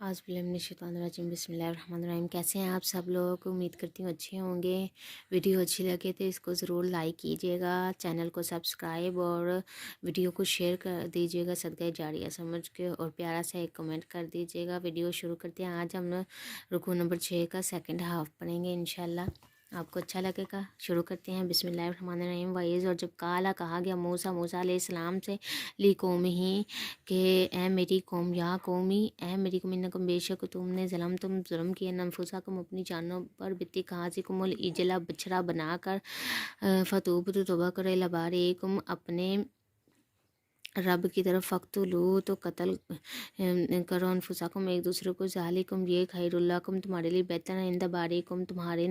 आज़बिल्लाहिमिनश्शैतानिर्रजीम बिस्मिल्लाहिर्रहमानिर्रहीम। कैसे हैं आप सब लोग? उम्मीद करती हूँ अच्छे होंगे। वीडियो अच्छी लगे तो इसको ज़रूर लाइक कीजिएगा, चैनल को सब्सक्राइब और वीडियो को शेयर कर दीजिएगा सदका जारिया समझ के, और प्यारा सा एक कमेंट कर दीजिएगा। वीडियो शुरू करते हैं। आज हम रुकू नंबर 6 का सेकंड हाफ पढ़ेंगे इंशाल्लाह, आपको अच्छा लगेगा। शुरू करते हैं। बिस्मिल्लाहिर्रहमानिर्रहीम। वाइज़ और जब कहा गया मूसा अलैहिस्सलाम से ली कौम ही कि ए मेरी कौम, या कौमी ए मेरी कौम, इन्नकुम बेशक तुम जुल्म किया नफुसाकुम अपनी जानों पर, बित्ती काजिकुमुल इजला बछड़ा बनाकर, फतूब तो तौबा करे लबारेकुम अपने रब की तरफ, फ़क्तुलू तो कत्ल करो अनफुसाकुम एक दूसरे को, ज़ालिकुम ये खैरुल्लाकुम तुम्हारे लिए बेहतर है, इंद बारिकुम तुम्हारे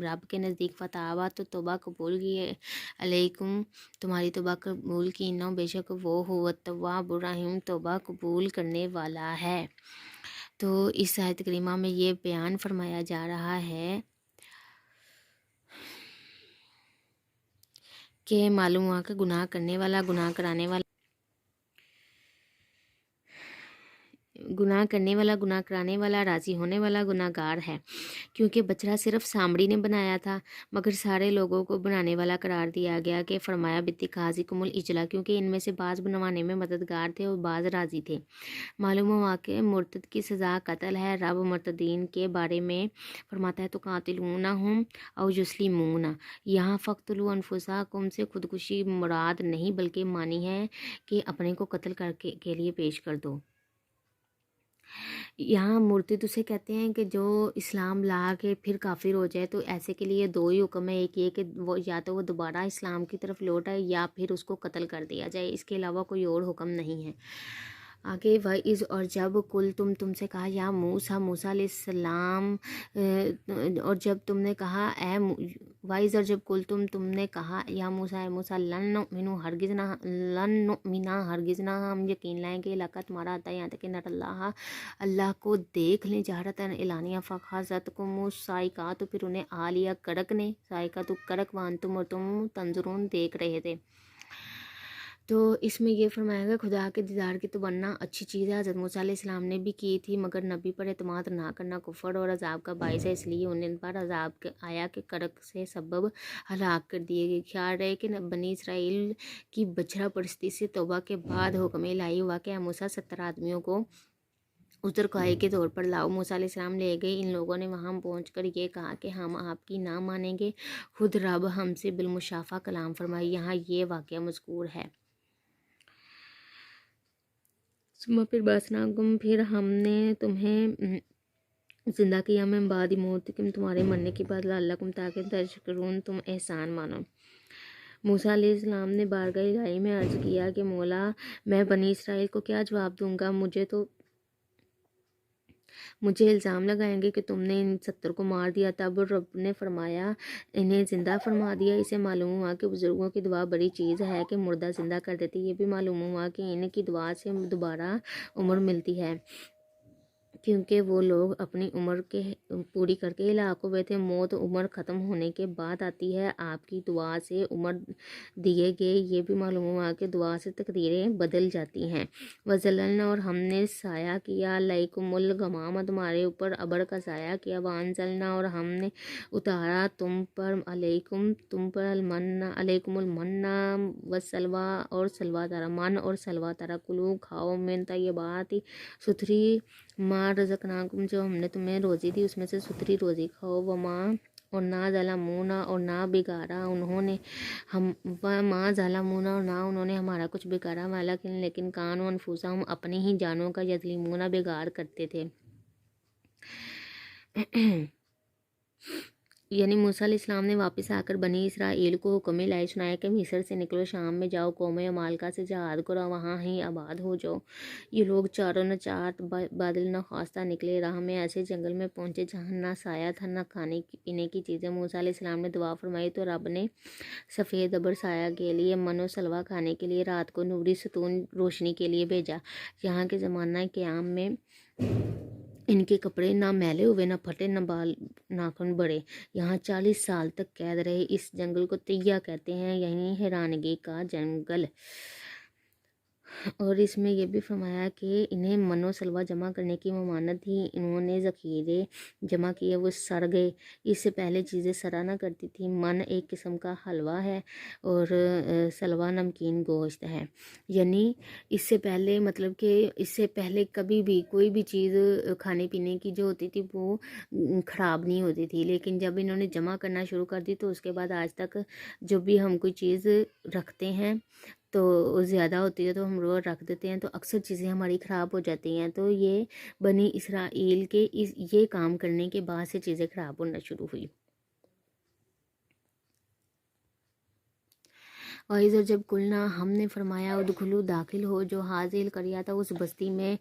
रब के नज़दीक, फ़तावा तो तौबा कबूल की अलैकुम तुम्हारी तौबा कबूल की, इन्नो बेशक वो हुवा तव्वाबुर रहीम तौबा कबूल करने वाला है। तो इस आयत करीमा में ये बयान फरमाया जा रहा है कि मालूम हुआ कि गुनाह करने वाला, गुनाह कराने वाला, गुनाह करने वाला, गुनाह कराने वाला, राज़ी होने वाला गुनाहगार है, क्योंकि बछड़ा सिर्फ सामड़ी ने बनाया था, मगर सारे लोगों को बनाने वाला करार दिया गया कि फरमाया बित्तिखाजी कुमुल इजला, क्योंकि इनमें से बाज़ बनवाने में मददगार थे और बाज़ राज़ी थे। मालूम हुआ कि मुर्तद की सज़ा कत्ल है। रब मुर्तदीन के बारे में फरमाता है तो कातिलूना हम और युस्लिमूना, यहाँ फ़क्तुलू अनफुसाकुम से खुदकुशी मुराद नहीं बल्कि मानी है कि अपने को कत्ल करके के लिए पेश कर दो। यहाँ मुर्तद उसे कहते हैं कि जो इस्लाम ला के फिर काफिर हो जाए, तो ऐसे के लिए दो ही हुक्म है। एक ये कि वो या तो वो दोबारा इस्लाम की तरफ लौट आए या फिर उसको कत्ल कर दिया जाए, इसके अलावा कोई और हुक्म नहीं है। आगे इज़ और जब कुल तुमसे कहा या मूसा अलैहिस्सलाम, और जब तुमने कहा वाइज़ और जब कुल तुमने कहा या मूसा लन नुमिना हरगिज़ ना हम यकीन लाएंगे, इलाका तुम्हारा आता है यहाँ तक कि नल्लाह अल्लाह को देख लें जहरतन एलानिया, फ़खाज़त को मुसाइका तो फिर उन्हें आ लिया कड़क ने, साइका तो कड़क, वान तुम और तुम तंजरून देख रहे थे। तो इसमें ये फरमाया गया खुदा के दीदार की तमन्ना अच्छी चीज़ है, हज़रत मूसा अलैहिस्सलाम ने भी की थी, मगर नबी पर एतमाद ना करना कुफर और अजाब का बाइस है, इसलिए उन्हें पर अजाब आया के कड़क से सबब हलाक कर दिए गए। ख्याल रहे कि बनी इसराइल की बछड़ा परस्ती से तौबा के बाद हुक्म इलाही हुआ कि मूसा 70 आदमियों को उतर काहे के तौर पर लाओ। मूसा अलैहिस्सलाम ले गए। इन लोगों ने वहां पहुंचकर ये कहा कि हम आपकी ना मानेंगे, खुद रब हमसे बिलमुशाफा कलाम फरमाई। यहाँ ये वाक़या मज़कूर है। सुम्मा फिर बासनाकुम, फिर हमने तुम्हें जिंदा किया मैं बाद मौत कि तुम्हारे मरने के बाद, लअल्लकुम ताकि तशकुरून तुम एहसान मानो। मूसा अलैहिस्सलाम ने बारगाह इलाही में अर्ज़ किया कि मौला मैं बनी इसराइल को क्या जवाब दूंगा, मुझे इल्ज़ाम लगाएंगे कि तुमने इन 70 को मार दिया। तब रब ने फरमाया इन्हें ज़िंदा फरमा दिया। इसे मालूम हुआ कि बुज़ुर्गों की दुआ बड़ी चीज़ है कि मुर्दा ज़िंदा कर देती। ये भी मालूम हुआ कि इनकी दुआ से दोबारा उम्र मिलती है, क्योंकि वो लोग अपनी उम्र के पूरी करके इलाक़ों में थे। मौत उम्र ख़त्म होने के बाद आती है। आपकी दुआ से उम्र दिए गए। ये भी मालूम हुआ कि दुआ से तकदीरें बदल जाती हैं। वज़ल्लना और हमने साया किया, अलैकुमुल गमाम तुम्हारे ऊपर अबड़ का साया किया, वांज़लना और हमने उतारा तुम पर अलैकुम तुम पर अलैकुमुल मन्ना वसलवा और सलवा तारा, मन और सलवा तारा, कुलू खाओ मिन तय्यबाति सुथरी माँ रज़क़नाकुम जो हमने तुम्हें रोज़ी दी उसमें से सुथरी रोज़ी खाओ, व माँ और ना ज़लमूना और ना बिगाड़ा उन्होंने हम, व माँ ज़लमूना और ना उन्होंने हमारा कुछ बिगाड़ा, वाला लेकिन कानून अनफुसा हम अपनी ही जानों का यज़लिमूना बिगाड़ करते थे। यानी मूसा अलैहिस्सलाम ने वापस आकर बनी इसराइल को हुक्म इलाही सुनाया कि मिस्र से निकलो, शाम में जाओ, कौम अमालका से जहाद करो, वहाँ ही आबाद हो जाओ। ये लोग चारों न चाट बादल न खास्ता निकले, राह में ऐसे जंगल में पहुँचे जहाँ ना साया था ना खाने पीने की चीज़ें। मूसा अलैहिस्सलाम ने दुआ फरमाई तो रब ने सफ़ेद अबर साया के लिए, मनो सलवा खाने के लिए, रात को नूरी सतून रोशनी के लिए भेजा। यहाँ के ज़माना क़याम में इनके कपड़े ना मैले हुए, ना फटे, ना बाल नाखून बड़े। यहाँ 40 साल तक कैद रहे। इस जंगल को तैया कहते हैं, यही हैरानगी का जंगल। اور اس میں یہ بھی فرمایا کہ انہیں من و سلوہ جمع کرنے کی ممانت تھی، انہوں نے ذخیرے جمع کیے، وہ سڑ گئے۔ اس سے پہلے چیزیں سڑا نہ کرتی تھی۔ من ایک قسم کا حلوہ ہے اور سلوہ نمکین گوشت ہے، یعنی اس سے پہلے مطلب کہ اس سے پہلے کبھی بھی کوئی بھی چیز کھانے پینے کی جو ہوتی تھی وہ خراب نہیں ہوتی تھی، لیکن جب انہوں نے جمع کرنا شروع کر دی تو اس کے بعد آج تک جو بھی ہم کوئی چیز رکھتے ہیں تو زیادہ ہوتی ہے تو ہم وہ رکھ دیتے ہیں تو اکثر چیزیں ہماری خراب ہو جاتی ہیں۔ تو یہ بنی اسرائیل کے یہ کام کرنے کے بعد سے چیزیں خراب ہونا شروع ہوئی۔ اور ادھر جب کلنا ہم نے فرمایا ادخلو داخل ہو جو حاضل کریا تھا اس بستی میں،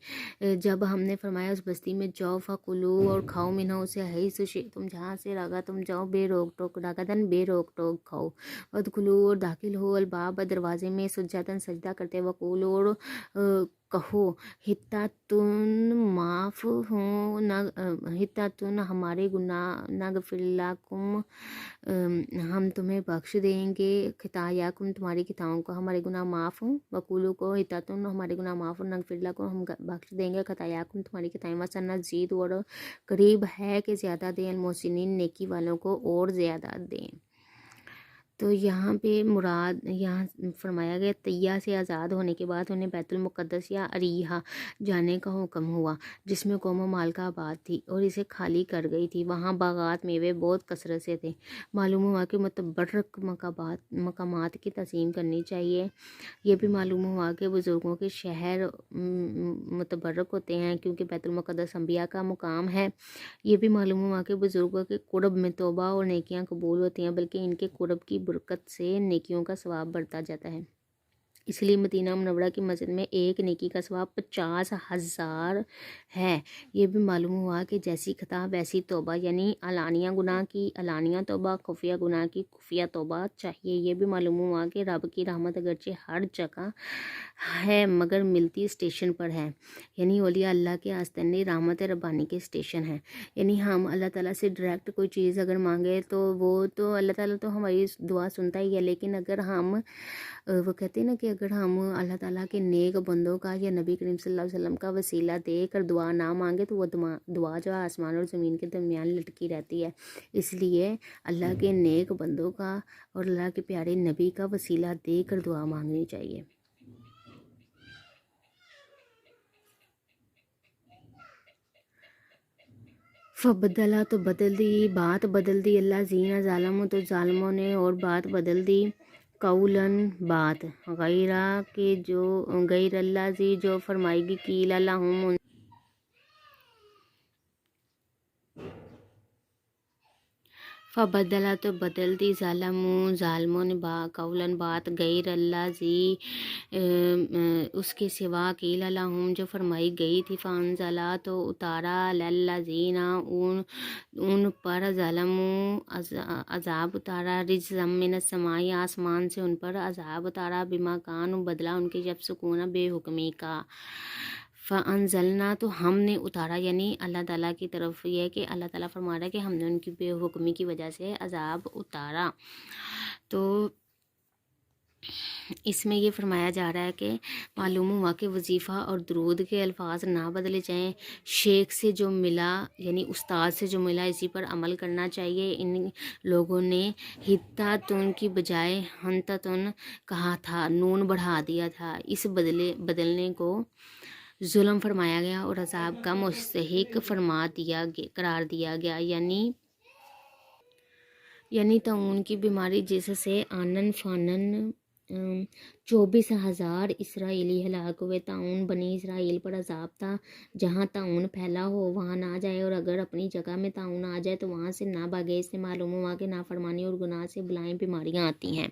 جب ہم نے فرمایا اس بستی میں جاؤ فکلو اور کھاؤ منہ اسے حیث تم جہاں سے راگا تم جاؤ بے روک ٹوک راگدن بے روک ٹوک کھاؤ، ادخلو اور داخل ہو الباب دروازے میں سجدن سجدہ کرتے وقولو اور کہو حتاتن معاف ہوں حتاتن ہمارے گناہ نغفر لکم ہم تمہیں بخش دیں گے، خطایاکم تمہاری خطاؤں کو ہمارے گناہ معاف ہوں، وقولو کو حتاتن ہمارے گناہ معاف ہوں، نغفر لکم ہم بخش دیں گے، خطایاکم تمہاری خطائیں، وسنزید اور قریب ہے کہ زیادہ دیں المحسنین نیکی والوں کو اور زیادہ دیں۔ تو یہاں پہ مراد یہاں فرمایا گیا طیہ سے آزاد ہونے کے بعد انہیں بیت المقدس یا اریحہ جانے کا حکم ہوا جس میں قوم و مالکہ آباد تھی اور اسے خالی کر گئی تھی، وہاں باغات میوے بہت کثرت سے تھے۔ معلوم ہوا کہ متبرک مقامات کی تعظیم کرنی چاہیے۔ یہ بھی معلوم ہوا کہ بزرگوں کے شہر متبرک ہوتے ہیں کیونکہ بیت المقدس انبیاء کا مقام ہے۔ یہ بھی معلوم ہوا کہ بزرگوں کے قرب میں توبہ اور نیکیاں قبول ہوتی ہیں، بلکہ ان کے قرب کی برکت سے نیکیوں کا ثواب بڑھتا جاتا ہے۔ اس لیے مدینہ منورہ کی مسجد میں ایک نیکی کا ثواب 50,000 ہے۔ یہ بھی معلوم ہوا کہ جیسی خطا ویسی توبہ، یعنی علانیہ گناہ کی علانیہ توبہ، خفیہ گناہ کی خفیہ توبہ چاہیے۔ یہ بھی معلوم ہوا کہ رب کی رحمت اگرچہ ہر جگہ ہے مگر ملتی اسٹیشن پر ہے، یعنی اولیاء اللہ کے آستانے رحمت ربانی کے اسٹیشن ہیں، یعنی ہم اللہ تعالیٰ سے ڈائریکٹ کوئی چیز اگر مانگے تو وہ تو اللہ تعالیٰ تو ہماری دعا سنتا ہی ہے، لیکن اگر ہم وہ کہتے ہیں نا کہ اگر ہم اللہ تعالیٰ کے نیک بندوں کا یا نبی کریم صلی اللہ علیہ وسلم کا وسیلہ دے کر دعا نہ مانگے تو وہ دعا جو ہے آسمان اور زمین کے درمیان لٹکی رہتی ہے۔ اس لیے اللہ کے نیک بندوں کا اور اللہ کے پیارے نبی کا وسیلہ دے کر دعا مانگنی چاہیے۔ فبدلا تو بدل دی، بات بدل دی اللہ زینہ ظالموں تو ظالموں نے اور بات بدل دی قولن بات غیرہ کے جو غیر اللہ زی جو فرمائے گی قیل لہم فبدلا تو بدل دی ظالموں نے قولن بات غیر اللہ زی اس کے سوا قیل لہم جو فرمائی گئی تھی، فانزلا تو اتارا للذین ان پر ظلموا عذاب اتارا، رجزا من السماء آسمان سے ان پر عذاب اتارا، بما کانوا بدلا ان کے یفسقون بے حکمی کا، فانزلنا تو ہم نے اتارا، یعنی اللہ تعالیٰ کی طرف یہ ہے کہ اللہ تعالیٰ فرما رہا ہے کہ ہم نے ان کی بے حکمی کی وجہ سے عذاب اتارا۔ تو اس میں یہ فرمایا جا رہا ہے کہ معلوم ہوا کہ وظیفہ اور درود کے الفاظ نہ بدلے جائیں، شیخ سے جو ملا یعنی استاد سے جو ملا اسی پر عمل کرنا چاہیے۔ ان لوگوں نے حتاتن کی بجائے ہنتاتن کہا تھا، نون بڑھا دیا تھا، اس بدلنے کو ظلم فرمایا گیا اور عذاب کا مستحق قرار دیا گیا، یعنی طاعون کی بیماری جس سے آنن فانن 24,000 اسرائیلی ہلاک ہوئے۔ طاعون بنی اسرائیل پر عذاب تھا، جہاں طاعون پھیلا ہو وہاں نہ جائے، اور اگر اپنی جگہ میں طاعون آ جائے تو وہاں سے نہ بھاگے۔ اس سے معلوم ہوا کہ نافرمانی اور گناہ سے بلائیں بیماریاں آتی ہیں،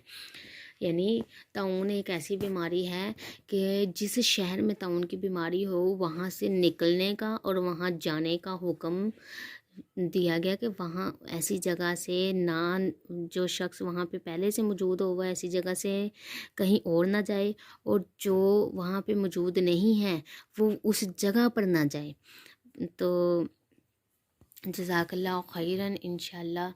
یعنی طاعون ایک ایسی بیماری ہے کہ جس شہر میں طاعون کی بیماری ہو وہاں سے نکلنے کا اور وہاں جانے کا حکم دیا گیا کہ وہاں ایسی جگہ سے نہ، جو شخص وہاں پہ پہلے سے موجود ہو وہ ایسی جگہ سے کہیں اور نہ جائے، اور جو وہاں پہ موجود نہیں ہے وہ اس جگہ پر نہ جائے۔ تو جزاک اللہ خیراً، انشاءاللہ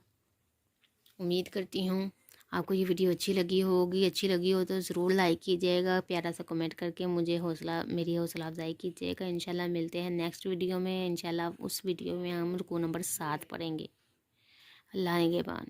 امید کرتی ہوں آپ کو یہ ویڈیو اچھی لگی ہو تو ضرور لائک کیجیے گا، پیارا سا کمنٹ کر کے مجھے میری حوصلہ افزائی کیجیے گا۔ انشاءاللہ ملتے ہیں نیکسٹ ویڈیو میں، انشاءاللہ اس ویڈیو میں ہم رکوع نمبر 7 پڑھیں گے۔ اللہ نگہبان۔